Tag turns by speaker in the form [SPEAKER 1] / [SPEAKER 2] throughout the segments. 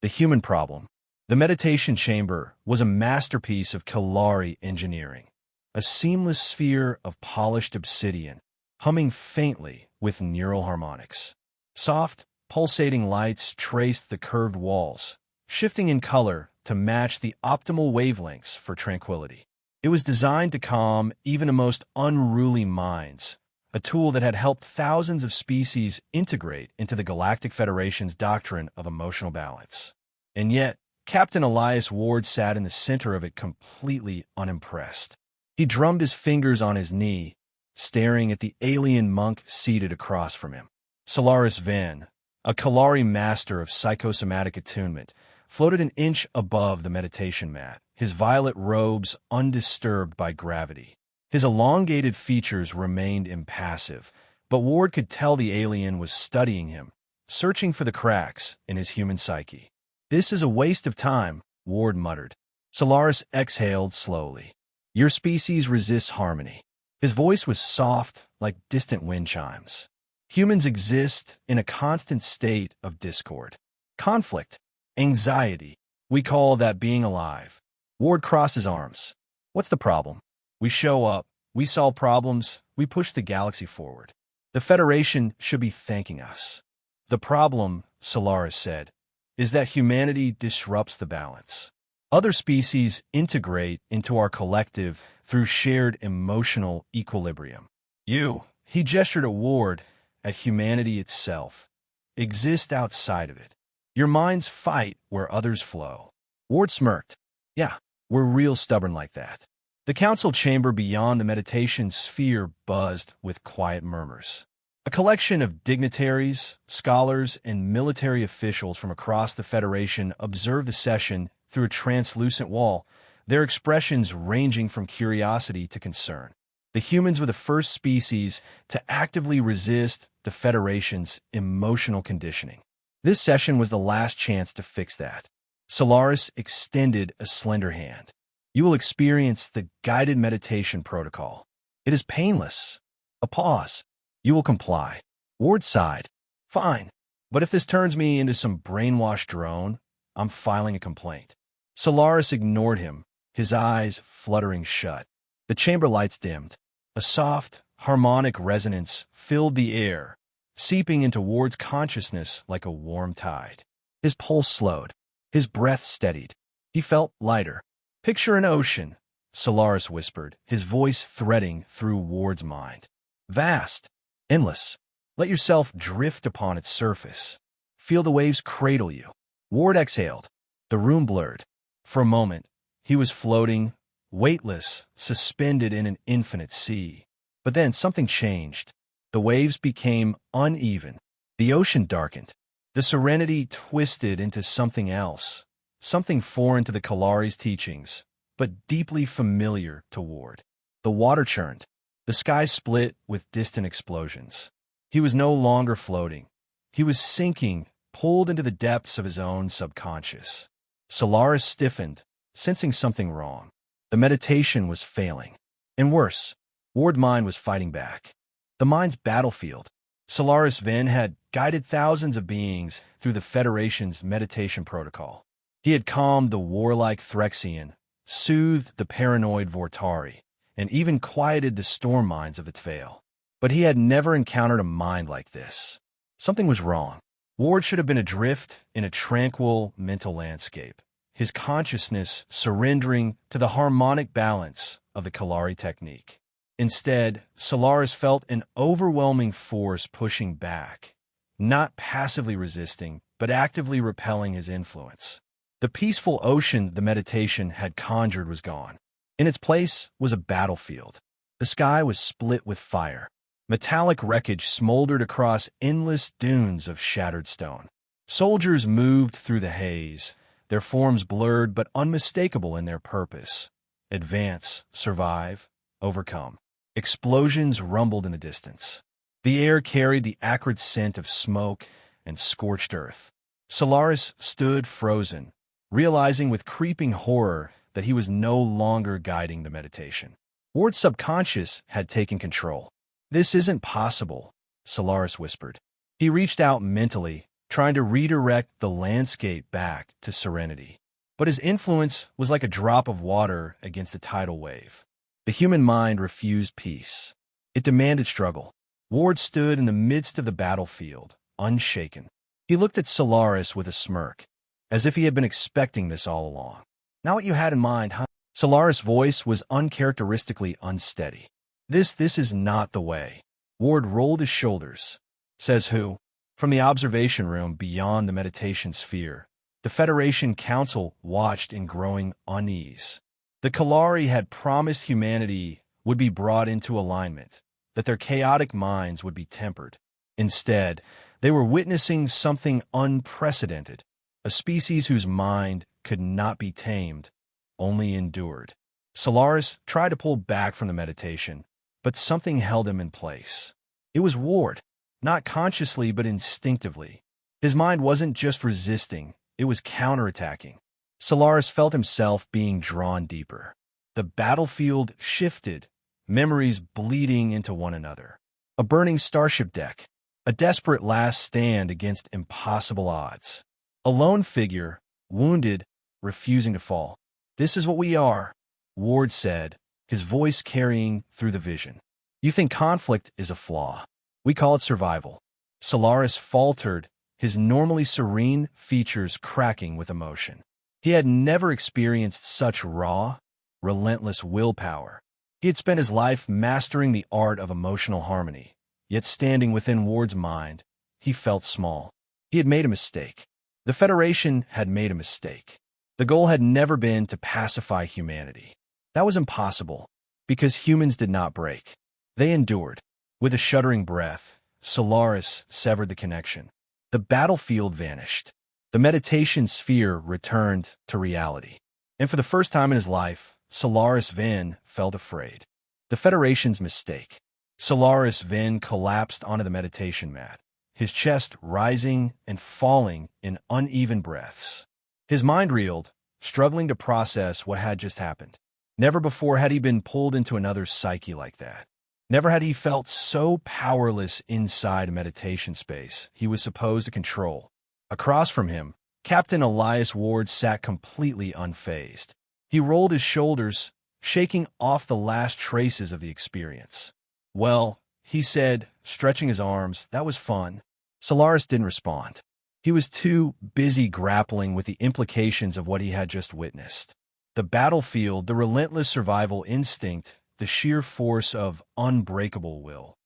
[SPEAKER 1] The human problem. The meditation chamber was a masterpiece of Kalari engineering, a seamless sphere of polished obsidian, humming faintly with neural harmonics. Soft, pulsating lights traced the curved walls, shifting in color to match the optimal wavelengths for tranquility. It was designed to calm even the most unruly minds, a tool that had helped thousands of species integrate into the Galactic Federation's doctrine of emotional balance. And yet, Captain Elias Ward sat in the center of it completely unimpressed. He drummed his fingers on his knee, staring at the alien monk seated across from him. Solaris Van, a Kalari master of psychosomatic attunement, floated an inch above the meditation mat, his violet robes undisturbed by gravity. His elongated features remained impassive, but Ward could tell the alien was studying him, searching for the cracks in his human psyche. "This is a waste of time," Ward muttered. Solaris exhaled slowly. "Your species resists harmony." His voice was soft, like distant wind chimes. "Humans exist in a constant state of discord, conflict, anxiety. We call that being alive." Ward crossed his arms. "What's the problem? We show up, we solve problems, we push the galaxy forward. The Federation should be thanking us." "The problem," Solaris said, "is that humanity disrupts the balance. Other species integrate into our collective through shared emotional equilibrium. You," he gestured at Ward, "at humanity itself, exist outside of it. Your minds fight where others flow." Ward smirked. "Yeah, we're real stubborn like that." The council chamber beyond the meditation sphere buzzed with quiet murmurs. A collection of dignitaries, scholars, and military officials from across the Federation observed the session through a translucent wall, their expressions ranging from curiosity to concern. The humans were the first species to actively resist the Federation's emotional conditioning. This session was the last chance to fix that. Solaris extended a slender hand. "You will experience the guided meditation protocol. It is painless." A pause. "You will comply." Ward sighed. "Fine. But if this turns me into some brainwashed drone, I'm filing a complaint." Solaris ignored him, his eyes fluttering shut. The chamber lights dimmed. A soft, harmonic resonance filled the air, seeping into Ward's consciousness like a warm tide. His pulse slowed. His breath steadied. He felt lighter. "Picture an ocean," Solaris whispered, his voice threading through Ward's mind. "Vast, endless. Let yourself drift upon its surface. Feel the waves cradle you." Ward exhaled. The room blurred. For a moment, he was floating, weightless, suspended in an infinite sea. But then something changed. The waves became uneven. The ocean darkened. The serenity twisted into something else, something foreign to the Kalari's teachings, but deeply familiar to Ward. The water churned. The sky split with distant explosions. He was no longer floating. He was sinking, pulled into the depths of his own subconscious. Solaris stiffened, sensing something wrong. The meditation was failing. And worse, Ward's mind was fighting back. The mind's battlefield. Solaris Van had guided thousands of beings through the Federation's meditation protocol. He had calmed the warlike Threxian, soothed the paranoid Vortari, and even quieted the storm minds of its veil. But he had never encountered a mind like this. Something was wrong. Ward should have been adrift in a tranquil mental landscape, his consciousness surrendering to the harmonic balance of the Kalari technique. Instead, Solaris felt an overwhelming force pushing back, not passively resisting, but actively repelling his influence. The peaceful ocean the meditation had conjured was gone. In its place was a battlefield. The sky was split with fire. Metallic wreckage smoldered across endless dunes of shattered stone. Soldiers moved through the haze, their forms blurred but unmistakable in their purpose. Advance, survive, overcome. Explosions rumbled in the distance. The air carried the acrid scent of smoke and scorched earth. Solaris stood frozen, realizing with creeping horror that he was no longer guiding the meditation. Ward's subconscious had taken control. "This isn't possible," Solaris whispered. He reached out mentally, trying to redirect the landscape back to serenity. But his influence was like a drop of water against a tidal wave. The human mind refused peace. It demanded struggle. Ward stood in the midst of the battlefield, unshaken. He looked at Solaris with a smirk, as if he had been expecting this all along. "Not what you had in mind, huh?" Solaris' voice was uncharacteristically unsteady. This is not the way." Ward rolled his shoulders. "Says who?" From the observation room beyond the meditation sphere, the Federation Council watched in growing unease. The Kalari had promised humanity would be brought into alignment, that their chaotic minds would be tempered. Instead, they were witnessing something unprecedented, a species whose mind could not be tamed, only endured. Solaris tried to pull back from the meditation, but something held him in place. It was Ward, not consciously but instinctively. His mind wasn't just resisting, it was counterattacking. Solaris felt himself being drawn deeper. The battlefield shifted, memories bleeding into one another. A burning starship deck, a desperate last stand against impossible odds. A lone figure, wounded, refusing to fall. "This is what we are," Ward said, his voice carrying through the vision. "You think conflict is a flaw. We call it survival." Solaris faltered, his normally serene features cracking with emotion. He had never experienced such raw, relentless willpower. He had spent his life mastering the art of emotional harmony, yet standing within Ward's mind, he felt small. He had made a mistake. The Federation had made a mistake. The goal had never been to pacify humanity. That was impossible, because humans did not break. They endured. With a shuddering breath, Solaris severed the connection. The battlefield vanished. The meditation sphere returned to reality. And for the first time in his life, Solaris Vin felt afraid. The Federation's mistake. Solaris Vin collapsed onto the meditation mat, his chest rising and falling in uneven breaths. His mind reeled, struggling to process what had just happened. Never before had he been pulled into another's psyche like that. Never had he felt so powerless inside a meditation space he was supposed to control. Across from him, Captain Elias Ward sat completely unfazed. He rolled his shoulders, shaking off the last traces of the experience. "Well," he said, stretching his arms, "that was fun." Solaris didn't respond. He was too busy grappling with the implications of what he had just witnessed. The battlefield, the relentless survival instinct, the sheer force of unbreakable will.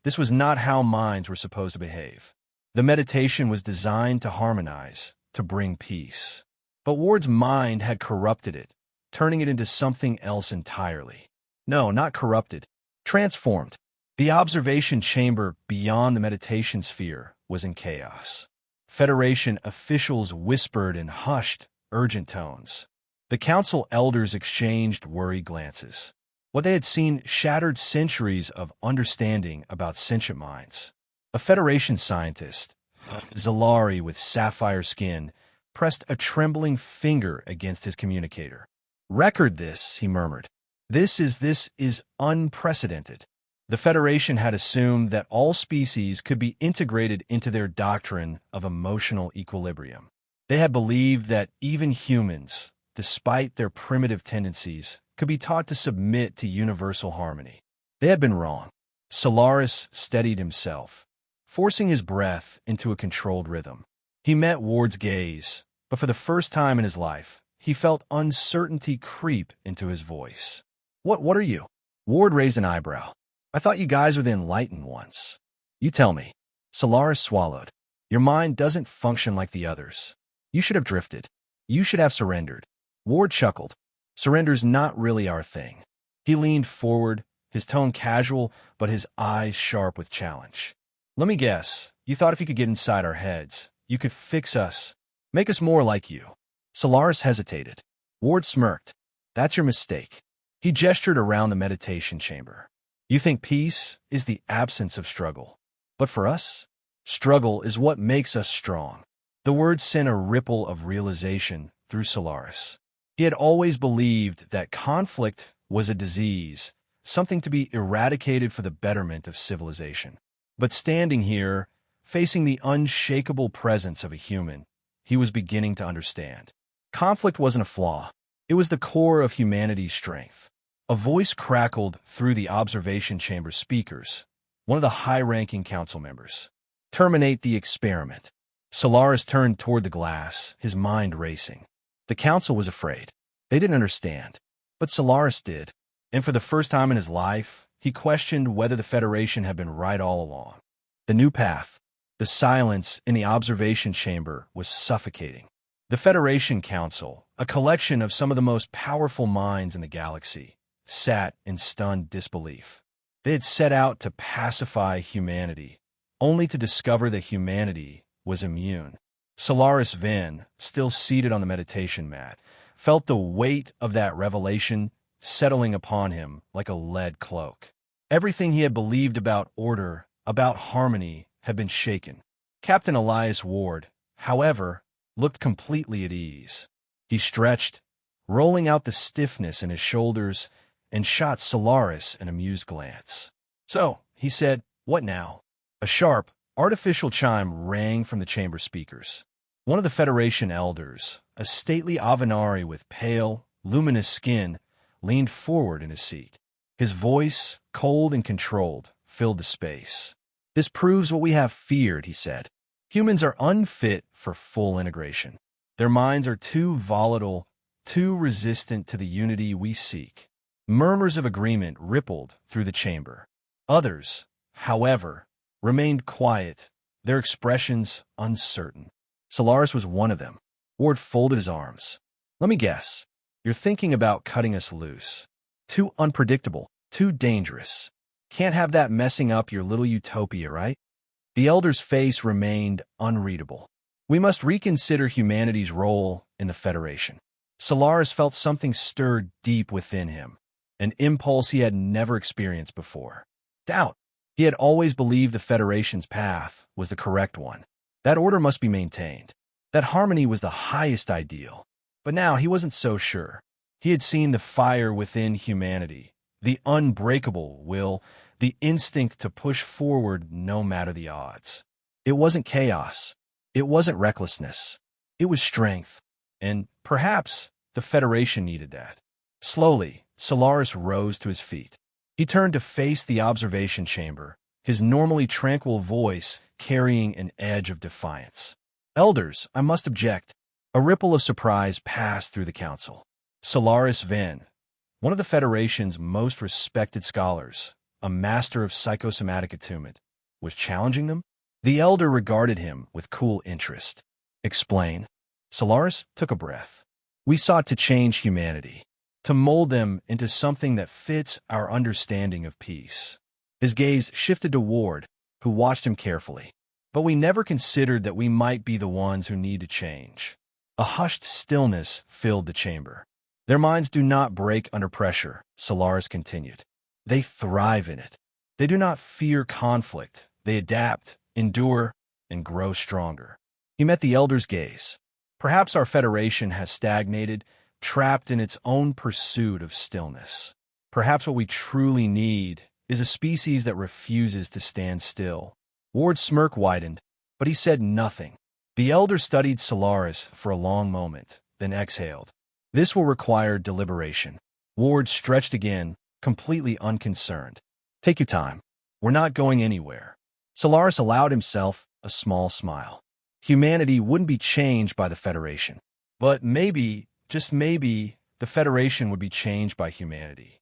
[SPEAKER 1] This was not how minds were supposed to behave. The meditation was designed to harmonize, to bring peace. But Ward's mind had corrupted it, turning it into something else entirely. No, not corrupted, transformed. The observation chamber beyond the meditation sphere was in chaos. Federation officials whispered in hushed, urgent tones. The council elders exchanged worried glances. What they had seen shattered centuries of understanding about sentient minds. A Federation scientist, Zalari with sapphire skin, pressed a trembling finger against his communicator. "Record this," he murmured. This is unprecedented." The Federation had assumed that all species could be integrated into their doctrine of emotional equilibrium. They had believed that even humans, despite their primitive tendencies, could be taught to submit to universal harmony. They had been wrong. Solaris steadied himself, forcing his breath into a controlled rhythm. He met Ward's gaze, but for the first time in his life, he felt uncertainty creep into his voice. What are you?" Ward raised an eyebrow. "I thought you guys were the enlightened ones." "You tell me." Solaris swallowed. "Your mind doesn't function like the others. You should have drifted. You should have surrendered." Ward chuckled. "Surrender's not really our thing." He leaned forward, his tone casual, but his eyes sharp with challenge. "Let me guess, you thought if you could get inside our heads, you could fix us, make us more like you." Solaris hesitated. Ward smirked. "That's your mistake." He gestured around the meditation chamber. "You think peace is the absence of struggle. But for us, struggle is what makes us strong." The words sent a ripple of realization through Solaris. He had always believed that conflict was a disease, something to be eradicated for the betterment of civilization. But standing here, Facing the unshakable presence of a human, he was beginning to understand. Conflict wasn't a flaw. It was the core of humanity's strength. A voice crackled through the observation chamber speakers, one of the high-ranking council members. Terminate the experiment. Solaris turned toward the glass, his mind racing. The council was afraid. They didn't understand. But Solaris did. And for the first time in his life, he questioned whether the Federation had been right all along. The new path. The silence in the observation chamber was suffocating. The Federation Council, a collection of some of the most powerful minds in the galaxy, sat in stunned disbelief. They had set out to pacify humanity, only to discover that humanity was immune. Solaris Vin, still seated on the meditation mat, felt the weight of that revelation settling upon him like a lead cloak. Everything he had believed about order, about harmony, had been shaken. Captain Elias Ward, however, looked completely at ease. He stretched, rolling out the stiffness in his shoulders, and shot Solaris an amused glance. "So," he said, "what now?" A sharp, artificial chime rang from the chamber speakers. One of the Federation elders, a stately Avenari with pale, luminous skin, leaned forward in his seat. His voice, cold and controlled, filled the space. "This proves what we have feared," he said. "Humans are unfit for full integration. Their minds are too volatile, too resistant to the unity we seek." Murmurs of agreement rippled through the chamber. Others, however, remained quiet, their expressions uncertain. Solaris was one of them. Ward folded his arms. "Let me guess. You're thinking about cutting us loose. Too unpredictable, too dangerous. Can't have that messing up your little utopia, right?" The elder's face remained unreadable. "We must reconsider humanity's role in the Federation." Solaris felt something stir deep within him, an impulse he had never experienced before. Doubt. He had always believed the Federation's path was the correct one. That order must be maintained. That harmony was the highest ideal. But now he wasn't so sure. He had seen the fire within humanity, the unbreakable will, the instinct to push forward no matter the odds. It wasn't chaos. It wasn't recklessness. It was strength. And perhaps the Federation needed that. Slowly, Solaris rose to his feet. He turned to face the observation chamber, his normally tranquil voice carrying an edge of defiance. "Elders, I must object." A ripple of surprise passed through the council. Solaris Vin, one of the Federation's most respected scholars, a master of psychosomatic attunement, was challenging them. The elder regarded him with cool interest. "Explain." Solaris took a breath. "We sought to change humanity, to mold them into something that fits our understanding of peace." His gaze shifted to Ward, who watched him carefully. "But we never considered that we might be the ones who need to change." A hushed stillness filled the chamber. "Their minds do not break under pressure," Solaris continued. "They thrive in it. They do not fear conflict. They adapt, endure, and grow stronger." He met the elder's gaze. "Perhaps our Federation has stagnated, trapped in its own pursuit of stillness. Perhaps what we truly need is a species that refuses to stand still." Ward's smirk widened, but he said nothing. The elder studied Solaris for a long moment, then exhaled. "This will require deliberation." Ward stretched again, completely unconcerned. "Take your time. We're not going anywhere." Solaris allowed himself a small smile. Humanity wouldn't be changed by the Federation. But maybe, just maybe, the Federation would be changed by humanity.